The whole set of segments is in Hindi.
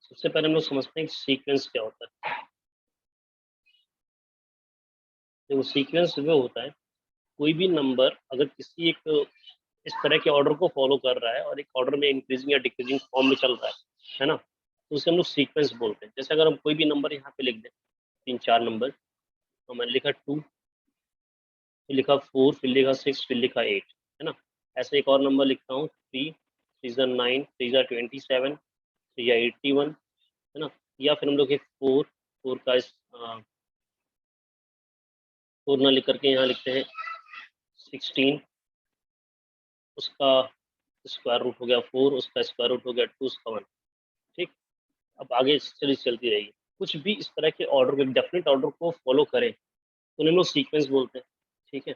सबसे पहले हम लोग समझते हैं कि सीक्वेंस क्या होता है। देखो सीक्वेंस वो होता है, कोई भी नंबर अगर किसी एक इस तरह के ऑर्डर को फॉलो कर रहा है और एक ऑर्डर में इंक्रीजिंग या डिक्रीजिंग फॉर्म में चल रहा है ना, तो उसे हम लोग सीक्वेंस बोलते हैं। जैसे अगर हम कोई भी नंबर यहाँ पे लिख दें, 3-4 नंबर, तो मैंने लिखा 2, फिर लिखा 4, फिर लिखा 6, फिर लिखा 8, है ना। ऐसे एक और नंबर लिखता हूँ 3, 3 9, 3 27, 3 81, है ना। या फिर हम लोग एक 4, 4 का 4 ना लिख करके यहाँ लिखते हैं 16, उसका स्क्वायर रूट हो गया 4, उसका स्क्वायर रूट हो गया 2, उसका 1। ठीक। अब आगे सीरीज चलती रहेगी। कुछ भी इस तरह के ऑर्डर में डेफिनेट ऑर्डर को फॉलो करें तो उन्हें हम लोग सीक्वेंस बोलते हैं। ठीक है।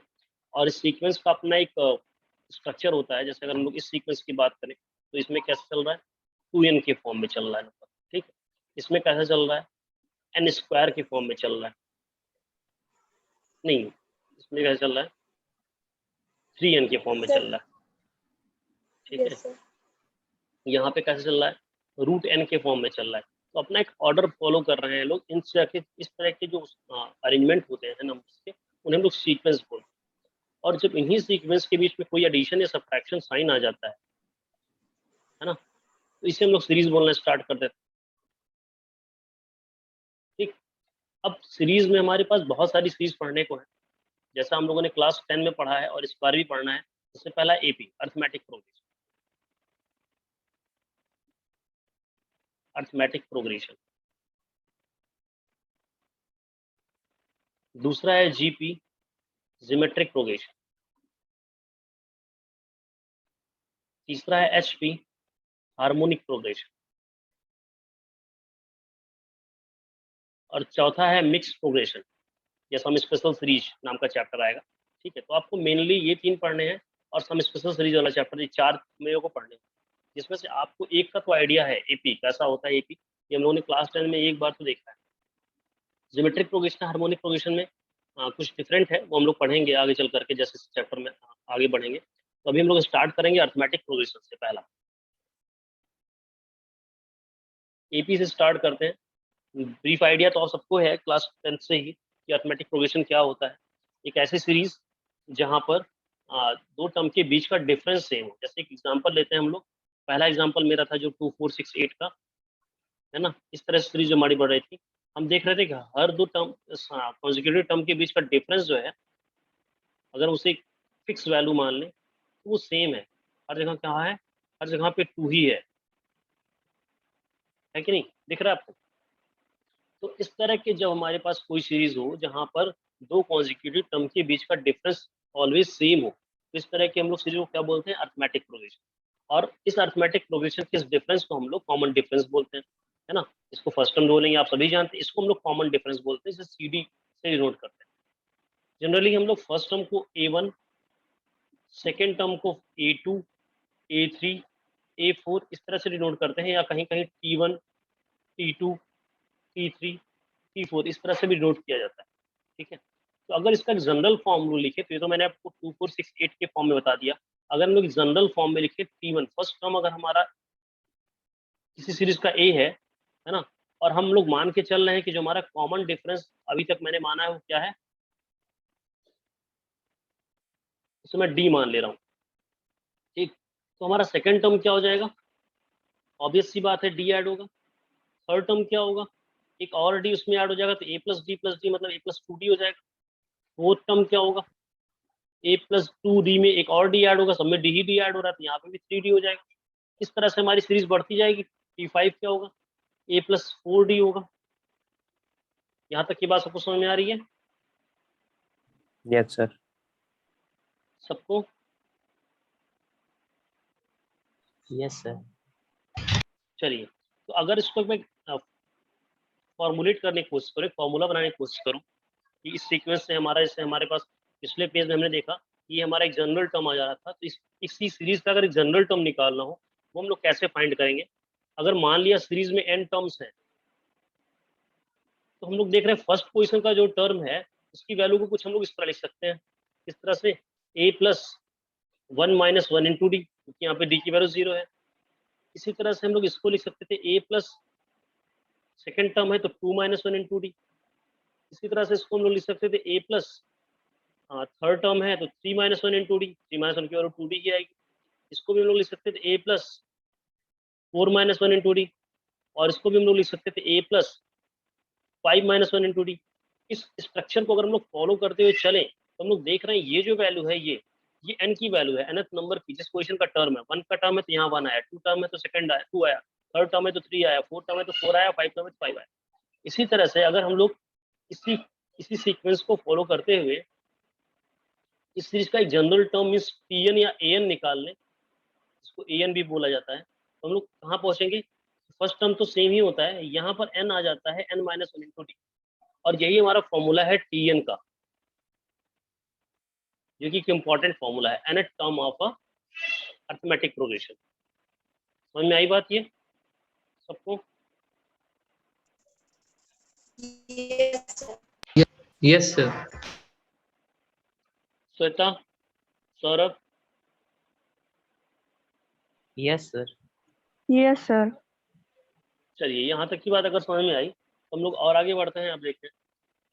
और इस सीक्वेंस का अपना एक स्ट्रक्चर होता है। जैसे अगर हम लोग इस सीक्वेंस की बात करें तो इसमें कैसे चल रहा है, 2n के फॉर्म में चल रहा है नंबर। ठीक है। इसमें कैसे चल रहा है, n स्क्वायर के फॉर्म में चल रहा है, नहीं इसमें कैसे चल रहा है, 3n के फॉर्म में चल रहा है। ठीक है। यहाँ पे कैसे चल रहा है, √n के फॉर्म में चल रहा है। तो अपना एक ऑर्डर फॉलो कर रहे हैं लोग। इस तरह के जो अरेंजमेंट होते हैं नंबर्स के, उन्हें हम लोग सीक्वेंस बोलते हैं। और जब इन्हीं सीक्वेंस के बीच में कोई एडिशन या सब्ट्रैक्शन साइन आ जाता है ना, तो इसे हम लोग सीरीज बोलना स्टार्ट कर देते हैं। ठीक। अब सीरीज में हमारे पास बहुत सारी सीरीज पढ़ने को है, जैसा हम लोगों ने क्लास 10 में पढ़ा है और इस बार भी पढ़ना है। सबसे पहला AP, arithmetic progression. Arithmetic progression. दूसरा है जीपी, ज्योमेट्रिक प्रोग्रेशन। तीसरा है एचपी, हार्मोनिक प्रोग्रेशन। और चौथा है मिक्स प्रोग्रेशन, या सम स्पेशल सीरीज नाम का चैप्टर आएगा। ठीक है। तो आपको मेनली ये 3 पढ़ने हैं और सम स्पेशल सीरीज वाला चैप्टर, ये 4 मेरे को पढ़ने हैं, जिसमें से आपको एक का तो आइडिया है एपी कैसा होता है। एपी ये हम लोगों ने क्लास 10 में एक बार तो देखा है। ज्योमेट्रिक प्रोग्रेशन, हार्मोनिक प्रोग्रेशन में कुछ डिफरेंट है, वो हम लोग पढ़ेंगे आगे चल करके जैसे चैप्टर में आगे बढ़ेंगे। तो अभी हम लोग स्टार्ट करेंगे अर्थमेटिक प्रोग्रेशन से। पहला एपी से स्टार्ट करते हैं। ब्रीफ आइडिया तो आप सबको है क्लास 10 से ही कि अर्थमेटिक प्रोग्रेशन क्या होता है। एक ऐसी सीरीज जहां पर दो टर्म के बीच का डिफरेंस सेम हो। जैसे एक एग्जांपल लेते हैं हम लोग। पहला एग्जांपल मेरा था जो 2 4 6 8 का, है ना। इस तरह से सीरीज जो हमारी बढ़ रही थी, हम देख रहे थे कि हर दो टर्म कॉन्जिक्यूटिव टर्म के बीच का डिफरेंस जो है, अगर उसे फिक्स वैल्यू मान लें तो वो सेम है। हर जगह क्या है, हर जगह पे 2 ही है कि नहीं, दिख रहा है आपको। तो इस तरह के जब हमारे पास कोई सीरीज हो जहां पर दो कॉन्जिक्यूटिव टर्म के बीच का डिफरेंस ऑलवेज सेम हो, तो इस तरह के हम लोग सीरीज को क्या बोलते हैं, अर्थमेटिक प्रोग्रेशन। और इस अर्थमेटिक प्रोग्रेशन के इस डिफरेंस को हम लोग कॉमन डिफरेंस बोलते हैं, है ना। इसको फर्स्ट टर्म बोलेंगे, आप सभी जानते हैं। इसको हम लोग कॉमन डिफरेंस बोलते हैं, इसे सीडी से डिनोट करते हैं। जनरली हम लोग फर्स्ट टर्म को A1, सेकेंड टर्म को A2, A3, A4 इस तरह से डिनोट करते हैं, या कहीं कहीं T1, T2, T3, T4 इस तरह से भी डिनोट किया जाता है। ठीक है। तो अगर इसका जनरल फॉर्म लिखे, तो ये तो मैंने आपको 2 4 6 8 के फॉर्म में बता दिया। अगर हम लोग जनरल फॉर्म में लिखे T1, फर्स्ट टर्म अगर हमारा किसी सीरीज का A है ना, और हम लोग मान के चल रहे हैं कि जो हमारा कॉमन डिफरेंस अभी तक मैंने माना है वो क्या है, इसे मैं D मान ले रहा हूँ। ठीक। तो हमारा सेकंड टर्म क्या हो जाएगा, ऑब्वियस सी बात है D ऐड होगा। थर्ड टर्म क्या होगा, एक और D उसमें ऐड हो जाएगा, तो A+D+D मतलब A+2D हो जाएगा। फोर्थ टर्म क्या होगा, A+2D में एक और D ऐड होगा, सब में D ही D ऐड हो रहा है, तो यहाँ पे भी 3D हो जाएगा। इस तरह से हमारी सीरीज बढ़ती जाएगी। T5 क्या होगा, A+4D होगा। यहाँ तक की बात सबको समझ में आ रही है, यस सर। सबको। Yes sir. चलिए, तो अगर इसको मैं फॉर्मुलेट करने की कोशिश करूँ, फॉर्मूला बनाने की कोशिश करूँ कि इस सीक्वेंस से हमारा, जैसे हमारे पास पिछले पेज में हमने देखा कि ये हमारा एक जनरल टर्म आ जा रहा था, तो इसी सीरीज का अगर एक जनरल टर्म निकालना हो, वो हम लोग कैसे फाइंड करेंगे। अगर मान लिया सीरीज में n टर्म्स हैं, तो हम लोग देख रहे हैं फर्स्ट पोजीशन का जो टर्म है उसकी वैल्यू को कुछ हम लोग इस तरह लिख सकते हैं। इस तरह से A+1 - 1 × D, क्योंकि यहाँ पे D की वैल्यू 0 है। इसी तरह से हम लोग इसको लिख सकते थे A+ सेकेंड टर्म है तो 2 - 1 इंटू डी। इसी तरह से इसको हम लोग लिख सकते थे ए प्लस, थर्ड टर्म है तो 3 - 1 इंटू डी, 3 - 1 की वैल्यू 2d की आएगी। इसको भी हम लोग लिख सकते थे ए प्लस 4 - 1 इंटू डी, और इसको भी हम लोग लिख सकते थे ए प्लस 5 - 1 इंटू डी। इस स्ट्रक्चर को अगर हम लोग फॉलो करते हुए चलें तो हम लोग देख रहे हैं ये जो वैल्यू है ये n की वैल्यू है, nth नंबर की, जिस पोजीशन का टर्म है। 1 का टर्म है तो यहाँ 1 आया, 2 टर्म है तो सेकंड आया 2 आया, थर्ड टर्म है तो 3 आया, फोर्थ टर्म है तो 4 आया, 5 टर्म है तो 5 आया। इसी तरह से अगर हम लोग इसी इसी सीक्वेंस को फॉलो करते हुए इस सीरीज का एक जनरल टर्म मीन्स Tn या An निकाल लें, इसको An भी बोला जाता है, तो हम लोग कहाँ पहुंचेंगे? फर्स्ट टर्म तो सेम ही होता है, यहाँ पर n आ जाता है n - 1 इंटू डी, और यही हमारा फॉर्मूला है Tn का, जो कि एक इंपॉर्टेंट फॉर्मूला है, nth term of a arithmetic progression. समझ में आई बात ये सबको? Yes sir. Shweta, Saurabh, yes sir. Yes sir. चलिए यहाँ तक की बात अगर समझ में आई तो हम लोग और आगे बढ़ते हैं। अब देखते हैं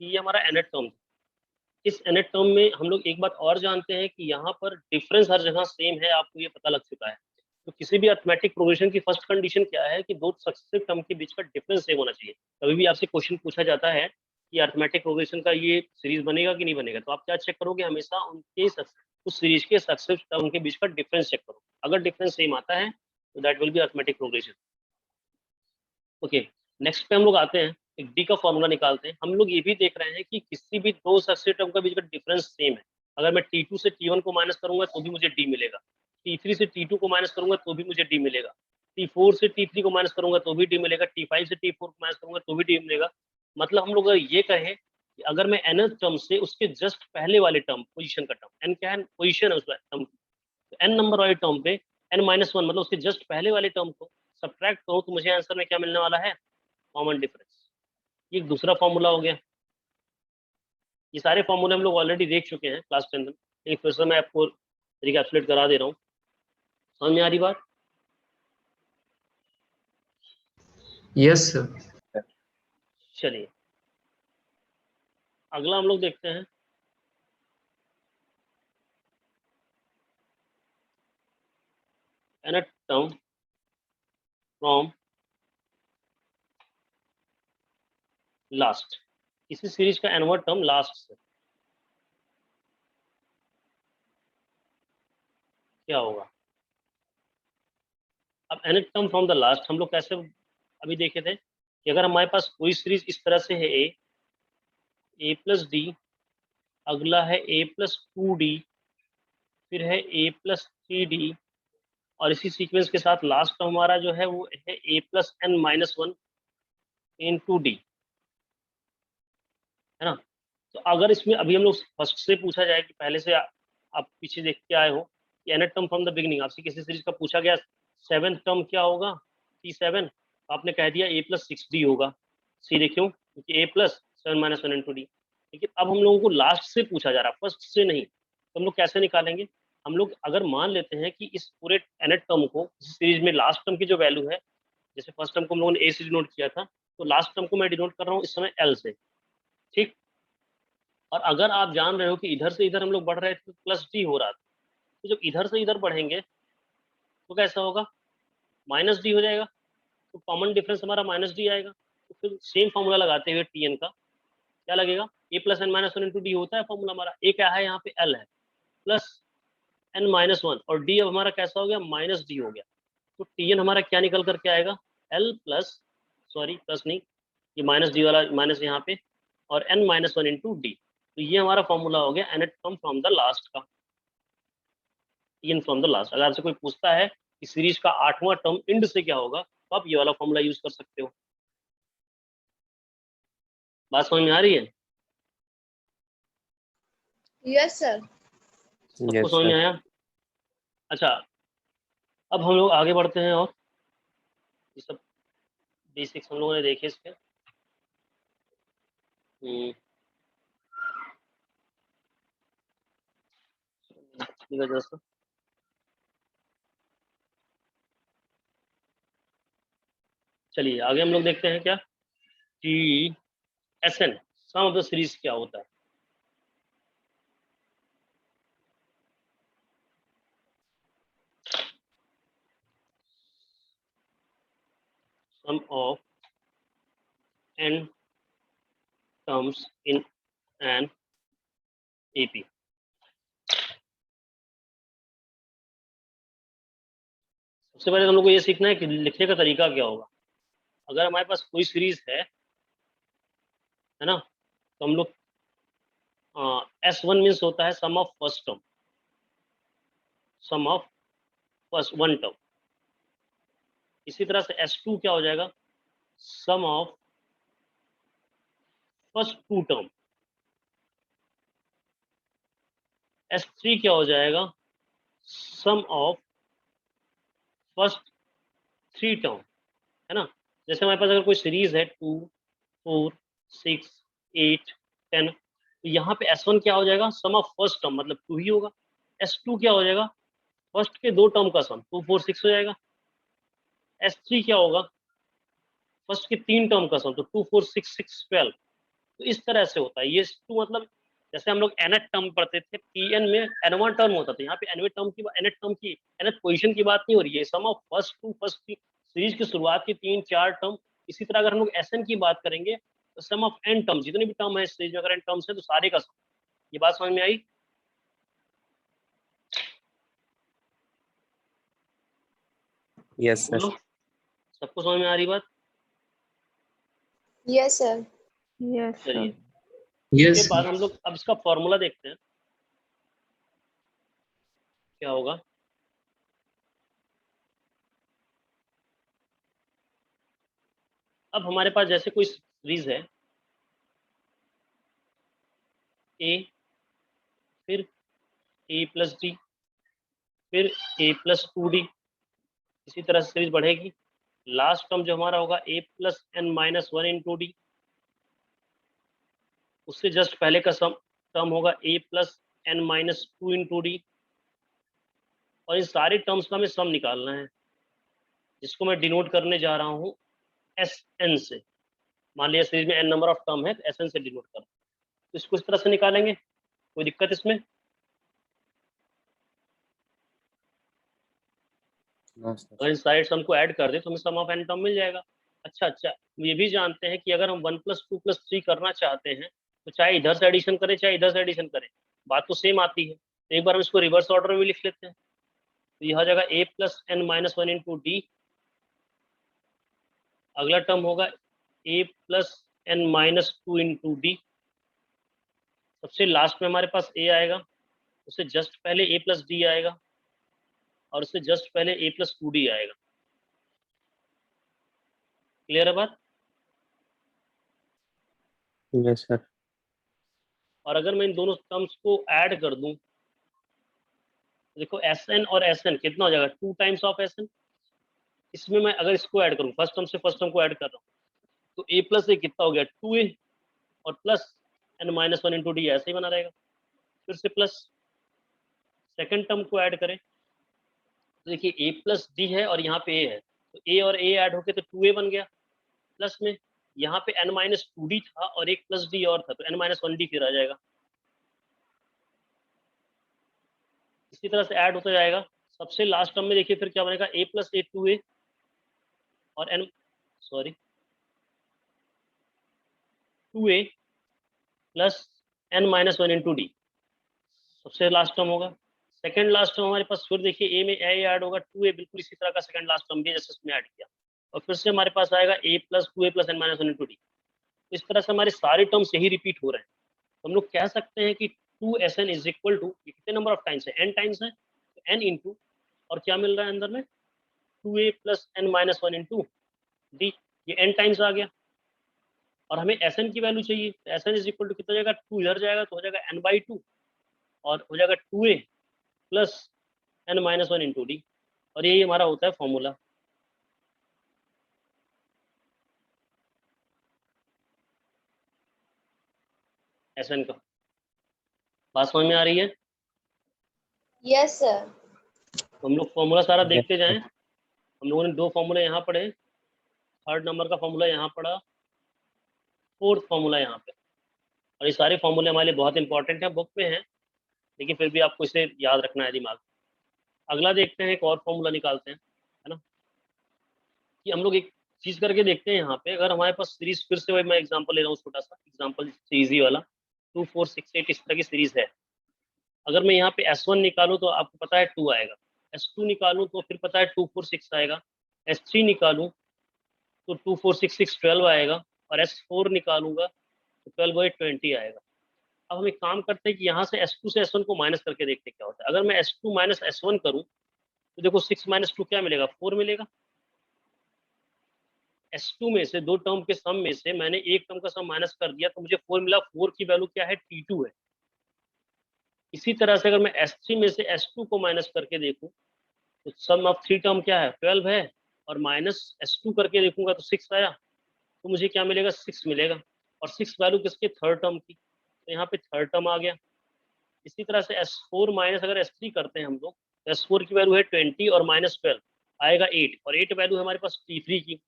कि ये हमारा nth टर्म, इस nth टर्म में हम लोग एक बात और जानते हैं कि यहाँ पर डिफरेंस हर जगह सेम है, आपको ये पता लग चुका है। तो किसी भी अर्थमेटिक प्रोग्रेशन की फर्स्ट कंडीशन क्या है कि दो सक्सेसिव टर्म के बीच का डिफरेंस सेम होना चाहिए। कभी भी आपसे क्वेश्चन पूछा जाता है कि अर्थमेटिक प्रोग्रेशन का ये सीरीज बनेगा कि नहीं बनेगा, तो आप क्या चेक करोगे? हमेशा उनके उस सीरीज के सक्सेसिव टर्म के बीच का डिफरेंस चेक करो। अगर डिफरेंस सेम आता है तो that will be arithmetic progression. Okay, next पे हम लोग आते हैं, एक डी का फॉर्मूला निकालते हैं। हम लोग ये भी देख रहे हैं कि किसी भी दो सक्सेसिव टर्म के बीच का डिफरेंस सेम है। अगर मैं T2 से T1 को माइनस करूंगा तो भी मुझे डी मिलेगा, T3 से T2 को माइनस करूंगा तो भी मुझे डी मिलेगा, T4 से T3 को माइनस करूंगा तो भी डी मिलेगा, T5 से T4 को माइनस करूंगा तो भी डी मिलेगा। मतलब हम लोग अगर ये कहें कि अगर मैं nth टर्म से उसके जस्ट पहले वाले टर्म, पोजीशन का टर्म, n क्या है? पोजीशन है उस टर्म की, तो n नंबर वाले टर्म पे n - 1 मतलब उसके जस्ट पहले वाले टर्म को सब्ट्रैक्ट करो तो मुझे आंसर में क्या मिलने वाला है? Common difference. ये एक दूसरा फॉर्मूला हो गया। ये सारे फॉर्मूले हम लोग ऑलरेडी देख चुके हैं क्लास 10 में, लेकिन फिर से मैं आपको रिकैप्सुलेट करा दे रहा हूँ। समझ में आ रही बात? Yes sir. चलिए अगला हम लोग देखते हैं, nth टर्म फ्रॉम लास्ट। इसी सीरीज का nth टर्म लास्ट से क्या होगा? अब nth term from the last हम लोग कैसे अभी देखे थे कि अगर हमारे पास कोई सीरीज इस तरह से है, ए प्लस डी, अगला है ए प्लस 2d, फिर है ए प्लस 3d, और इसी सीक्वेंस के साथ लास्ट टर्म हमारा जो है वो है A plus n - 1 into D, है ना? तो अगर इसमें अभी हम लोग फर्स्ट से पूछा जाए कि पहले से आप पीछे देख के आए हो कि nth term from the beginning, आपसे किसी सीरीज का पूछा गया सेवेंथ टर्म क्या होगा, T7, आपने कह दिया ए प्लस 6d होगा। सीधे क्यों? क्योंकि ए प्लस 7 - 1 इंटू डी। लेकिन अब हम लोगों को लास्ट से पूछा जा रहा है, फर्स्ट से नहीं, तो हम लोग कैसे निकालेंगे? हम लोग अगर मान लेते हैं कि इस पूरे nth टर्म को इस सीरीज में लास्ट टर्म की जो वैल्यू है, जैसे फर्स्ट टर्म को हम लोगों ने ए से डिनोट किया था, तो लास्ट टर्म को मैं डिनोट कर रहा हूँ इस समय एल से, ठीक। और अगर आप जान रहे हो कि इधर से इधर हम लोग बढ़ रहे थे तो प्लस डी हो रहा था, तो जब इधर से इधर बढ़ेंगे तो कैसा होगा? माइनस डी हो जाएगा, तो कॉमन डिफरेंस हमारा माइनस डी आएगा। तो फिर सेम फॉर्मूला लगाते हुए Tn का क्या लगेगा? ए प्लस n - 1 इंटू डी होता है फॉर्मूला हमारा। ए क्या है यहाँ पे? एल है, प्लस n - 1, और डी अब हमारा कैसा हो गया? माइनस डी हो गया। तो Tn हमारा क्या निकल करके आएगा? एल प्लस, सॉरी प्लस नहीं, ये माइनस डी वाला माइनस यहाँ पे, और n - 1 इंटू डी। तो ये हमारा फॉर्मूला हो गया nth term from the last का, Tn फ्रॉम द लास्ट। अगर आपसे कोई पूछता है कि सीरीज का 8वां टर्म इंड से क्या होगा, तो आप ये वाला फॉर्मूला यूज कर सकते हो। बात समझ में आ रही है? Yes sir. सबको यस समझ में सर। आया? अच्छा, अब हम लोग आगे बढ़ते हैं, और ये सब बेसिक्स हम लोगों ने देखे इसके। ठीक है दोस्तों, चलिए आगे हम लोग देखते हैं क्या कि Sn sum of the series क्या होता है? Sum of n terms in an AP। सबसे पहले हम लोग को ये सीखना है कि लिखने का तरीका क्या होगा। अगर हमारे पास कोई सीरीज है ना, तो हम लोग S1 मीन्स होता है sum of first term, sum of first one term. इसी तरह से S2 क्या हो जाएगा, sum of first two term. S3 क्या हो जाएगा, sum of first three term, है ना। जैसे हमारे पास अगर कोई सीरीज है 2 4 6 8 10, तो यहाँ पे S1 क्या हो जाएगा, सम ऑफ फर्स्ट टर्म मतलब 2 ही होगा। S2 क्या हो जाएगा, फर्स्ट के दो टर्म का सम 2 4 6 हो जाएगा। S3 क्या होगा, फर्स्ट के तीन टर्म का सम, तो 2 4 6 6 12। तो इस तरह से होता है ये टू, मतलब जैसे हम लोग nth टर्म पढ़ते थे, Pn में n1 टर्म होता था, यहाँ पे nth टर्म की nth टर्म की nth पोजीशन की बात नहीं हो रही है। Sum of first two first series की शुरुआत की तीन चार टर्म। इसी तरह अगर हम लोग Sn की बात करेंगे, तो सम ऑफ n टर्म, जितने भी टर्म है इस सीरीज में अगर n टर्म्स है तो सारे का सम। ये बात समझ में आई? Yes sir. बोलो, सबको समझ में आ रही बात? Yes sir. यस चलिए, सर। यस इसके बाद हम लोग अब इसका फॉर्मूला देखते हैं क्या होगा। अब हमारे पास जैसे कोई सीरीज है A, फिर A प्लस डी, फिर A प्लस 2D। इसी तरह से सीरीज बढ़ेगी। लास्ट टर्म जो हमारा होगा A plus n minus 1 into D, उससे जस्ट पहले का सम टर्म होगा A plus n minus 2 into D. और इन सारे टर्म्स का हमें सम निकालना है, जिसको मैं डिनोट करने जा रहा हूँ Sn से। मान लिया सीरीज में n नंबर ऑफ टर्म है, तो Sn से डिनोट कर, तो इसको इस तरह से निकालेंगे। कोई दिक्कत इसमें? अगर इन सारे सम को ऐड कर दे तो हमें सम ऑफ n टर्म मिल जाएगा। अच्छा, ये भी जानते हैं कि अगर हम 1 प्लस 2 प्लस 3 करना चाहते हैं, तो चाहे इधर से एडिशन करें चाहे इधर से एडिशन करें, बात तो सेम आती है। तो एक बार हम इसको रिवर्स ऑर्डर में भी लिख लेते हैं। तो यह हो जाएगा A plus n minus 1 into D. अगला टर्म होगा A plus n minus 2 into D. सबसे लास्ट में हमारे पास A आएगा, उससे जस्ट पहले A प्लस डी आएगा, और उससे जस्ट पहले A प्लस 2D आएगा। क्लियर है बात? Yes sir. और अगर मैं इन दोनों टर्म्स को ऐड कर दूं, देखो Sn और Sn कितना हो जाएगा, 2 टाइम्स ऑफ Sn। इसमें मैं अगर इसको ऐड करूं, फर्स्ट टर्म से फर्स्ट टर्म को ऐड कर रहा हूं, तो A प्लस ए कितना हो गया, 2A, और plus n minus 1 into D, ऐसे ही बना रहेगा। फिर से प्लस सेकेंड टर्म को ऐड करें, तो देखिए A प्लस डी है और यहाँ पे A है, तो A और A ऐड होके तो 2A बन गया। प्लस में यहाँ पे n माइनस 2D था और एक प्लस डी और था, तो n माइनस 1D फिर आ जाएगा। इसी तरह से ऐड होता जाएगा। सबसे लास्ट टर्म में देखिए फिर क्या बनेगा, A प्लस ए 2A और n, sorry 2A plus n minus 1 into D, सबसे लास्ट टर्म होगा। सेकंड लास्ट टर्म हमारे पास फिर देखिए A में A ऐड होगा, 2A बिल्कुल इसी तरह का सेकंड लास्ट टर्म भी जैसे इसमें ऐड किया, और फिर से हमारे पास आएगा A plus 2A plus n minus 1 into D. इस तरह से हमारे सारे टर्म्स यही रिपीट हो रहे हैं। हम लोग कह सकते हैं कि 2Sn इज इक्वल टू, कितने नंबर ऑफ टाइम्स है, n टाइम्स है, तो n इंटू, और क्या मिल रहा है अंदर में, 2A plus n minus 1 into D. ये n टाइम्स आ गया, और हमें Sn की वैल्यू चाहिए, तो Sn इज इक्वल टू कितना जाएगा, 2 इधर जाएगा तो हो जाएगा n/2, और हो जाएगा 2A plus n minus 1 into D, और यही हमारा होता है फॉर्मूला। Sn का बात समझ में आ रही है? Yes sir. तो हम लोग फॉर्मूला सारा Yes, देखते जाएं। sir. हम लोगों ने 2 फॉर्मूला यहाँ पढ़े, थर्ड नंबर का फॉर्मूला यहाँ पढ़ा, फोर्थ फॉर्मूला यहाँ पे, और ये सारे फॉर्मूले हमारे लिए बहुत इंपॉर्टेंट है, बुक में है, लेकिन फिर भी आपको इसे याद रखना है दिमाग। अगला देखते हैं, एक और फॉर्मूला निकालते हैं, है ना, कि हम लोग एक चीज करके देखते हैं यहाँ पे। अगर हमारे पास सीरीज, फिर से वही मैं एग्जांपल ले रहा हूँ, छोटा सा एग्जांपल, इजी वाला, 2 4 6 8 इस तरह की सीरीज है। अगर मैं यहाँ पे S1 निकालूं तो आपको पता है 2 आएगा, S2 निकालूं तो फिर पता है 2 4 6 आएगा, S3 निकालूं तो 2 4 6 6 12 आएगा, और S4 निकालूंगा तो 12 8 20 आएगा। अब हम एक काम करते हैं कि यहाँ से S2 से S1 को माइनस करके देखते हैं क्या होता है। अगर मैं S2 माइनस S1 करूँ तो देखो 6 माइनस 2 क्या मिलेगा, 4 मिलेगा। S2 में से दो टर्म के सम में से मैंने एक टर्म का सम माइनस कर दिया तो मुझे 4 मिला। 4 की वैल्यू क्या है, T2 है। इसी तरह से अगर मैं S3 में से S2 को माइनस करके देखूं तो सम ऑफ 3 टर्म क्या है, 12 है, और माइनस S2 करके देखूंगा तो 6 आया, तो मुझे क्या मिलेगा, 6 मिलेगा। और 6 वैल्यू किसके, थर्ड टर्म की, तो यहाँ पे थर्ड टर्म आ गया। इसी तरह से S4 माइनस अगर S3 करते हैं हम लोग, तो S4 की वैल्यू है 20 और माइनस 12 आएगा 8, और 8 वैल्यू है हमारे पास T3 की,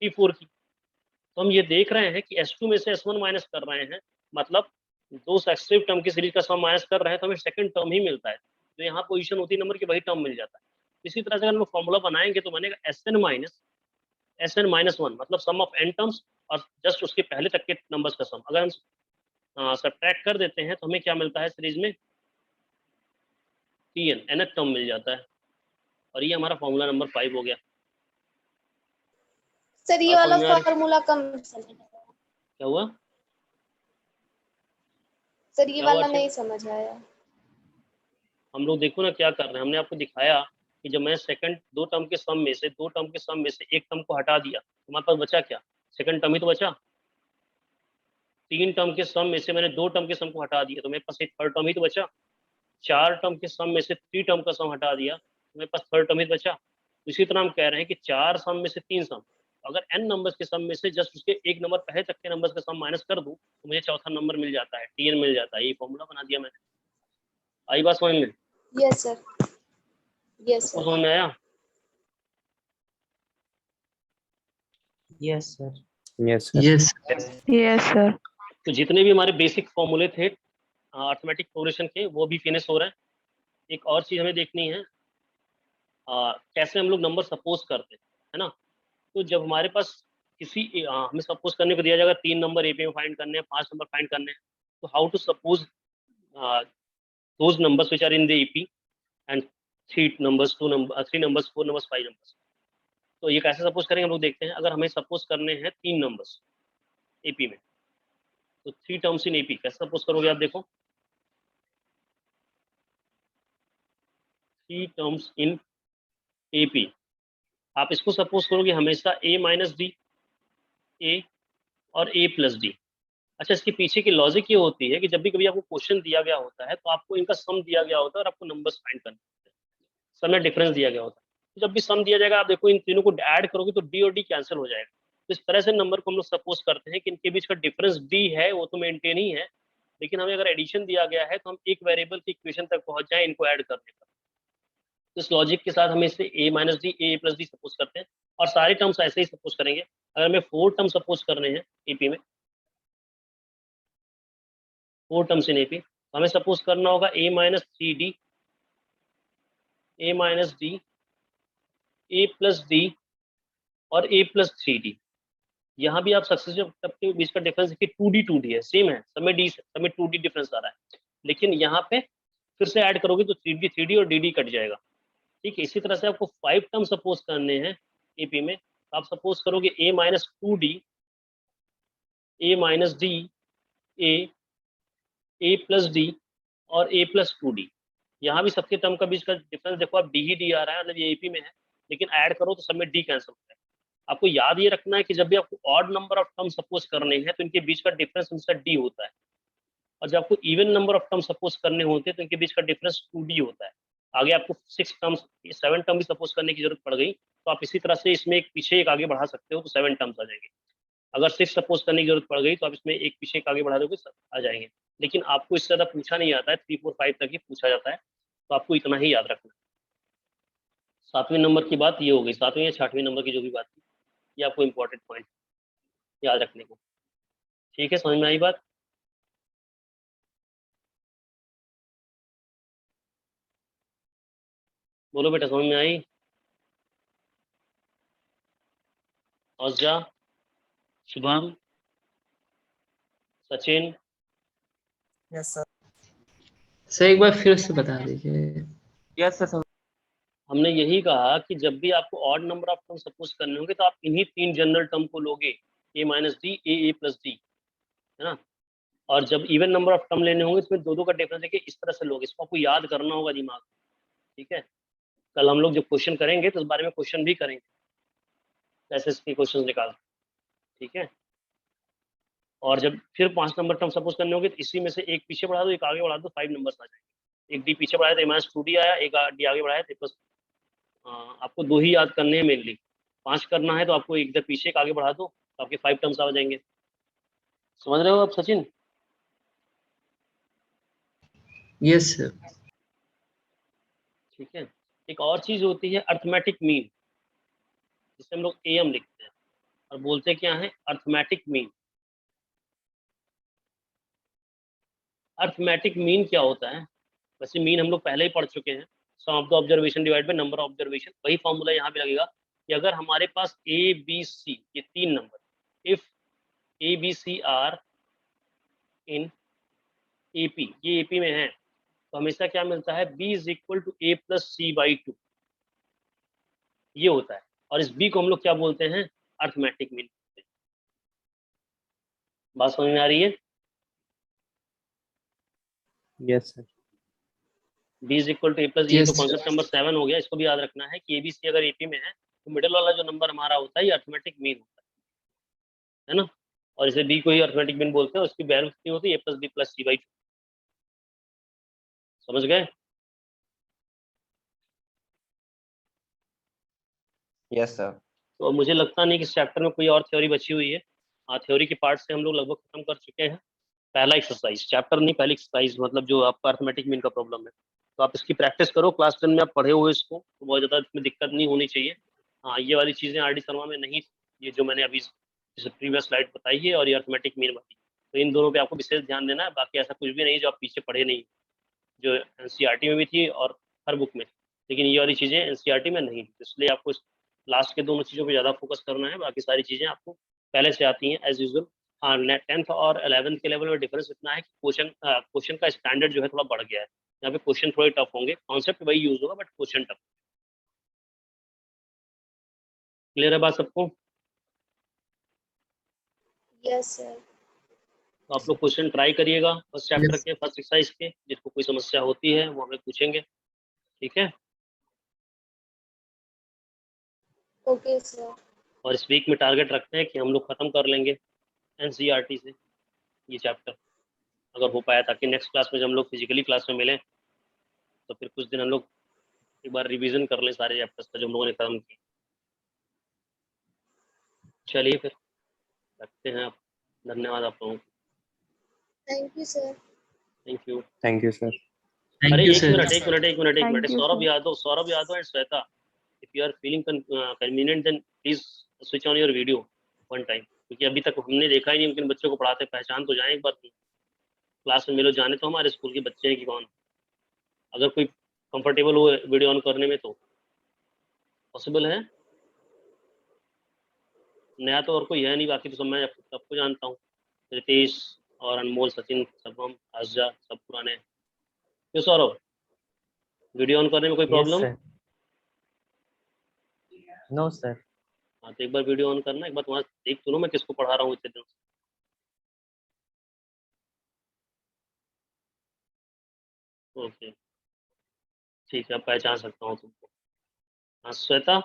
T4 की। तो हम ये देख रहे हैं कि S2 में से S1 माइनस कर रहे हैं, मतलब दो सक्सेसिव टर्म की सीरीज का सम माइनस कर रहे हैं, तो हमें सेकंड टर्म ही मिलता है। तो यहाँ पोजीशन होती है नंबर की, वही टर्म मिल जाता है। इसी तरह से अगर हम फॉर्मूला बनाएंगे तो बनेगा SN माइनस 1, मतलब सम ऑफ n टर्म्स और जस्ट उसके पहले तक के नंबर्स का सम। अगर हम सब्ट्रैक्ट कर देते हैं तो हमें क्या मिलता है सीरीज में, TN, nth टर्म मिल जाता है। और ये हमारा फॉर्मूला नंबर 5 हो गया। सर ये बात वाला समझ में आ रही, फॉर्मूला कम समझ आया। क्या हुआ, सर ये क्या हुआ वाला अर्चना? नहीं समझ आया। हम लोग देखो ना क्या कर रहे हैं, हमने आपको दिखाया कि जब मैं सेकंड दो टर्म के सम में से एक टर्म को हटा दिया तो हमारे पास बचा क्या, सेकंड टर्म ही तो बचा। तीन टर्म के सम में से मैंने दो टर्म के सम को हटा दिया तो मेरे पास एक थर्ड टर्म ही तो बचा। चार टर्म के सम में से थ्री टर्म का सम हटा दिया तो मेरे पास थर्ड टर्म ही तो बचा। तो इसी तरह हम कह रहे हैं कि चार सम में से तीन सम, अगर n नंबर्स के सम में से जस्ट उसके एक नंबर पहले तक के नंबर्स का सम माइनस कर दूं तो मुझे चौथा नंबर मिल जाता है, TN मिल जाता है। ये फॉर्मूला बना दिया मैंने। आई बात समझ में? यस सर, यस सबको सर। समझ में आया? Yes, sir. Yes, sir. Yes. Yes, sir. तो जितने भी हमारे बेसिक फॉर्मूले थे अर्थमेटिक प्रोग्रेशन के, वो भी फिनिश हो रहे हैं। एक और चीज हमें देखनी है, कैसे हम लोग नंबर सपोज करते हैं, है ना। तो जब हमारे पास हमें सपोज करने को दिया जाएगा 3 नंबर एपी में फाइंड करने हैं, 5 नंबर फाइंड करने हैं, तो how to suppose those numbers which are in the AP and 3 numbers 3 numbers 4 numbers 5 numbers. तो ये कैसे सपोज करेंगे हम लोग देखते हैं। अगर हमें सपोज करने हैं 3 नंबर्स एपी में, तो 3 टर्म्स इन एपी कैसे सपोज करोगे आप, देखो 3 टर्म्स इन एपी। आप इसको सपोज करोगे हमेशा a माइनस डी, ए और a प्लस डी। अच्छा, इसके पीछे की लॉजिक ये होती है कि जब भी कभी आपको क्वेश्चन दिया गया होता है तो आपको इनका सम दिया गया होता है और आपको नंबर्स फाइंड करने होते हैं, सम में डिफरेंस दिया गया होता है। तो जब भी सम दिया जाएगा आप देखो इन तीनों को ऐड करोगे तो डी और डी कैंसिल हो जाएगा। तो इस तरह से नंबर को हम लोग सपोज करते हैं कि इनके बीच का डिफरेंस डी है, वो तो मेंटेन ही है, लेकिन हमें अगर एडिशन दिया गया है तो हम एक वेरिएबल की इक्वेशन तक पहुंच जाए इनको ऐड करने का। तो इस लॉजिक के साथ हम इसे a minus D, A plus D suppose करते हैं, और सारे टर्म्स ऐसे ही सपोज करेंगे। अगर हमें 4 टर्म सपोज करने हैं एपी में, 4 टर्म्स इन एपी, तो हमें सपोज करना होगा a minus three D, A minus D, A plus D और a प्लस थ्री डी। यहाँ भी आप सक्सेसिव टर्म के बीच का डिफरेंस देखिए 2d है, सेम है, समय डी समय 2d डिफरेंस आ रहा है, लेकिन यहाँ पे फिर से ऐड करोगे तो 3d और dd कट जाएगा। ठीक है, इसी तरह से आपको 5 टर्म सपोज करने हैं एपी में, तो आप सपोज करोगे a minus 2d, A minus D, A plus D और a प्लस 2d। यहाँ भी सबके टर्म का बीच का डिफरेंस देखो आप डी ही डी आ रहा है, मतलब ये एपी में है, लेकिन ऐड करो तो सब में डी कैंसिल होता है। आपको याद ये रखना है कि जब भी आपको odd number of term suppose करने हैं तो इनके बीच का डिफरेंस हमेशा डी होता है, और जब आपको even number of term suppose करने होते हैं तो इनके बीच का डिफरेंस 2d होता है। आगे आपको 6 टर्म्स 7 टर्म भी सपोज करने की जरूरत पड़ गई तो आप इसी तरह से इसमें एक पीछे एक आगे बढ़ा सकते हो तो 7 टर्म्स आ जाएंगे। अगर 6 सपोज करने की जरूरत पड़ गई तो आप इसमें एक पीछे एक आगे बढ़ा दोगे, आ जाएंगे। लेकिन आपको इससे ज़्यादा पूछा नहीं जाता है, 3 4 5 तक ही पूछा जाता है, तो आपको इतना ही याद रखना है। 7वें नंबर की बात ये हो गई, 7वें या 6वें नंबर की जो भी बात थी, ये आपको इंपॉर्टेंट पॉइंट याद रखने को। ठीक है, समझ में आई बात? बोलो बेटा, समझ में आई? औजा, Shubham, Sachin, yes sir. Sir एक बार फिर से बता दीजिए। Yes sir. हमने यही कहा कि जब भी आपको odd number of term suppose करने होंगे तो आप इन्हीं 3 जनरल टर्म को लोगे, a minus D, A plus D, है ना। और जब इवन नंबर ऑफ टर्म लेने होंगे इसमें दो का डिफरेंस है कि इस तरह से लोगे, इसको आपको याद करना होगा दिमाग, ठीक है। कल हम लोग जब क्वेश्चन करेंगे तो इस बारे में क्वेश्चन भी करेंगे, कैसे इसके क्वेश्चन निकाल, ठीक है। और जब फिर 5 नंबर टर्म सपोज करने होंगे तो इसी में से एक पीछे बढ़ा दो, एक आगे बढ़ा दो, 5 नंबर्स आ जाएंगे। एक डी पीछे बढ़ाया तो माइनस 2d आया, एक डी आगे बढ़ाया तो प्लस, आपको 2 ही याद करने हैं मेनली। 5 करना है तो आपको एक इधर पीछे एक आगे बढ़ा दो तो आपके 5 टर्म्स आ जाएंगे। समझ रहे हो आप सचिन? Yes sir. ठीक है। एक और चीज होती है अर्थमेटिक मीन, जिसे हम लोग एम लिखते हैं और बोलते क्या है, अर्थमेटिक मीन। अर्थमेटिक मीन क्या होता है? वैसे मीन हम लोग पहले ही पढ़ चुके हैं, sum of the observation divide by number of observation. वही फॉर्मूला यहाँ भी लगेगा कि अगर हमारे पास ए बी सी ये 3 number, if a b c are in AP, ये एपी में है, तो हमेशा क्या मिलता है, b is equal to a plus C by 2, ये होता है। और इस b को हम लोग क्या बोलते हैं, अर्थमेटिक मीन। बात समझ में आ रही है? Yes sir. b is equal to a plus, ये तो Yes, कॉन्सेप्ट नंबर 7 हो गया। इसको भी याद रखना है कि एबीसी अगर एपी में है तो मिडिल वाला जो नंबर हमारा होता है ये अर्थमेटिक मीन होता है ना। और इसे b को ही अर्थमेटिक मीन बोलते हैं, उसकी वैल्यू कितनी होती है, A plus B plus C by 2। समझ गए? Yes sir. तो मुझे लगता नहीं कि इस चैप्टर में कोई और थ्योरी बची हुई है। हाँ, थ्योरी के पार्ट से हम लोग लगभग खत्म कर चुके हैं। पहला एक्सरसाइज, चैप्टर नहीं, पहली एक्सरसाइज, मतलब जो आपका अर्थमेटिक मीन का प्रॉब्लम है, तो आप इसकी प्रैक्टिस करो। क्लास 10 में आप पढ़े हुए इसको, तो बहुत ज़्यादा इसमें दिक्कत नहीं होनी चाहिए। हाँ, ये वाली चीज़ें आर डी शर्मा में नहीं, ये जो मैंने अभी जैसे प्रीवियस स्लाइड बताई है और ये अर्थमेटिक मीन वाली, तो इन दोनों पे आपको विशेष ध्यान देना है। बाकी ऐसा कुछ भी नहीं जो आप पीछे पढ़े नहीं, जो एनसीईआरटी में भी थी और हर बुक में, लेकिन ये वाली चीज़ें एनसीईआरटी में नहीं थी, इसलिए आपको लास्ट के दोनों चीज़ों पे ज़्यादा फोकस करना है। बाकी सारी चीज़ें आपको पहले से आती हैं एज यूजुअल। हाँ, 10th और 11th के लेवल में डिफरेंस इतना है कि क्वेश्चन का स्टैंडर्ड जो है थोड़ा बढ़ गया है। यहाँ पे क्वेश्चन थोड़े टफ होंगे, कॉन्सेप्ट वही यूज होगा बट क्वेश्चन टफ। क्लियर है बात सबको? Yes sir. तो आप लोग क्वेश्चन ट्राई करिएगा फर्स्ट चैप्टर Yes. के, फर्स्ट एक्सरसाइज के। जिसको कोई समस्या होती है वो हमें पूछेंगे, ठीक है। Okay sir. और इस वीक में टारगेट रखते हैं कि हम लोग खत्म कर लेंगे एनसीईआरटी से ये चैप्टर, अगर हो पाया, ताकि नेक्स्ट क्लास में जब हम लोग फिजिकली क्लास में मिलें तो फिर कुछ दिन हम लोग एक बार रिवीजन कर लें सारे चैप्टर्स का जो हम लोगों ने खत्म किए। चलिए फिर रखते हैं आप। धन्यवाद आप लोगों को। Thank you sir. Thank you. Thank you sir. Thank अरे you, एक sir. मिनट एक मिनट एक मिनट एक Thank मिनट, you, Saurabh sir. Yadav and Shweta, if you are feeling convenient then please switch on your video one time, क्योंकि अभी तक हमने देखा ही नहीं, उनके बच्चों को पढ़ाते, पहचान तो जाए एक बार क्लास में मिलो, जाने तो हमारे स्कूल के बच्चे हैं कि कौन। अगर कोई कंफर्टेबल हो वीडियो ऑन करने में तो पॉसिबल है। नया तो और कोई है नहीं, बाकी तो सब मैं सबको जानता हूँ, रितेश और अनमोल, सचिन, सबम, आसजा, सब पुराने। क्यों सौरभ, वीडियो ऑन करने में कोई प्रॉब्लम? No sir. हाँ, तो एक बार वीडियो ऑन करना, एक बार तुम्हारा देख सुनो मैं किसको पढ़ा रहा हूँ इतने दिनों से। ओके, ठीक है, पहचान सकता हूँ तुमको। हाँ श्वेता,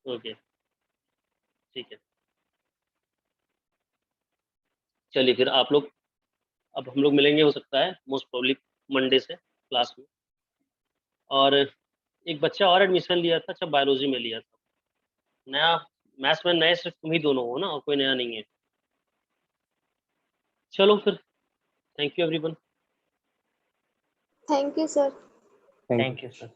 ओके ठीक है। चलिए फिर आप लोग, अब हम लोग मिलेंगे हो सकता है मोस्ट प्रोबेबली मंडे से क्लास में। और एक बच्चा और एडमिशन लिया था, अच्छा बायोलॉजी में लिया था नया। मैथ्स में नए सिर्फ तुम ही दोनों हो ना, और कोई नया नहीं है। चलो फिर, thank you everyone. Thank you sir. Thank thank you sir.